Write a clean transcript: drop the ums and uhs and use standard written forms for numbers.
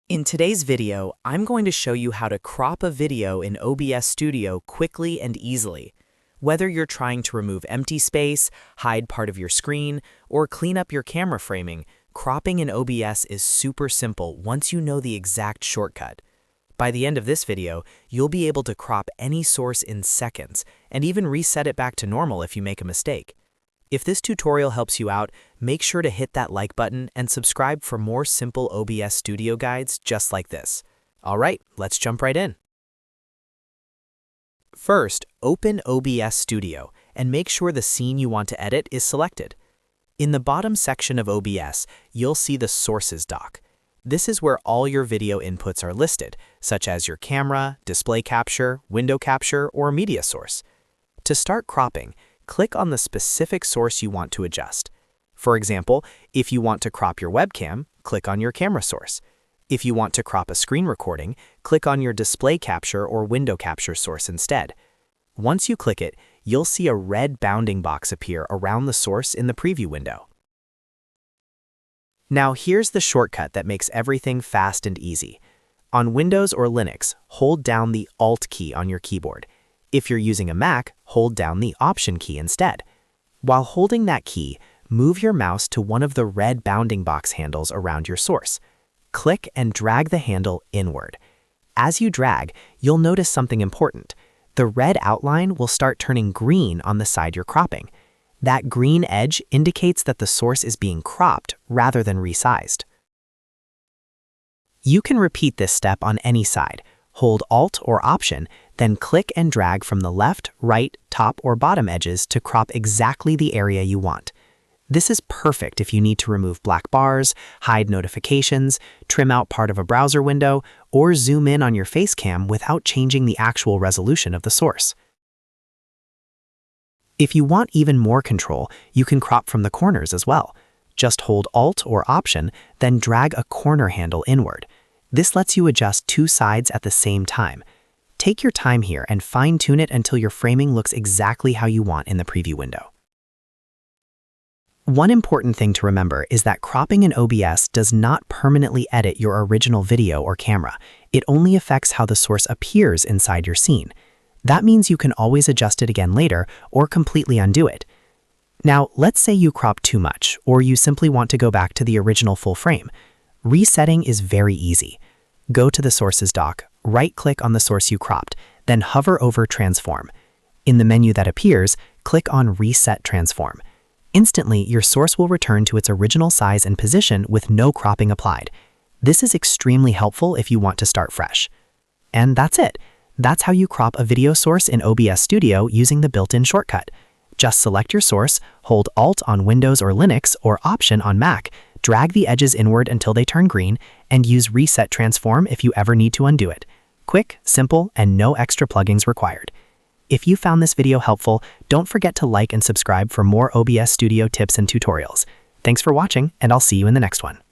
In today's video, I'm going to show you how to crop a video in OBS Studio quickly and easily. Whether you're trying to remove empty space, hide part of your screen, or clean up your camera framing, cropping in OBS is super simple once you know the exact shortcut. By the end of this video, you'll be able to crop any source in seconds and even reset it back to normal if you make a mistake. If this tutorial helps you out, make sure to hit that like button and subscribe for more simple OBS Studio guides just like this. All right, let's jump right in. First, open OBS Studio and make sure the scene you want to edit is selected. In the bottom section of OBS, you'll see the Sources dock. This is where all your video inputs are listed, such as your camera, display capture, window capture, or media source. To start cropping, click on the specific source you want to adjust. For example, if you want to crop your webcam, click on your camera source. If you want to crop a screen recording, click on your display capture or window capture source instead. Once you click it, you'll see a red bounding box appear around the source in the preview window. Now here's the shortcut that makes everything fast and easy. On Windows or Linux, hold down the Alt key on your keyboard. If you're using a Mac, hold down the Option key instead. While holding that key, move your mouse to one of the red bounding box handles around your source. Click and drag the handle inward. As you drag, you'll notice something important. The red outline will start turning green on the side you're cropping. That green edge indicates that the source is being cropped rather than resized. You can repeat this step on any side. Hold Alt or Option, then click and drag from the left, right, top, or bottom edges to crop exactly the area you want. This is perfect if you need to remove black bars, hide notifications, trim out part of a browser window, or zoom in on your face cam without changing the actual resolution of the source. If you want even more control, you can crop from the corners as well. Just hold Alt or Option, then drag a corner handle inward. This lets you adjust two sides at the same time. Take your time here and fine-tune it until your framing looks exactly how you want in the preview window. One important thing to remember is that cropping in OBS does not permanently edit your original video or camera. It only affects how the source appears inside your scene. That means you can always adjust it again later or completely undo it. Now, let's say you crop too much, or you simply want to go back to the original full frame. Resetting is very easy. Go to the Sources dock, right-click on the source you cropped, then hover over Transform. In the menu that appears, click on Reset Transform. Instantly, your source will return to its original size and position with no cropping applied. This is extremely helpful if you want to start fresh. And that's it. That's how you crop a video source in OBS Studio using the built-in shortcut. Just select your source, hold Alt on Windows or Linux or Option on Mac, drag the edges inward until they turn green, and use Reset Transform if you ever need to undo it. Quick, simple, and no extra plugins required. If you found this video helpful, don't forget to like and subscribe for more OBS Studio tips and tutorials. Thanks for watching, and I'll see you in the next one.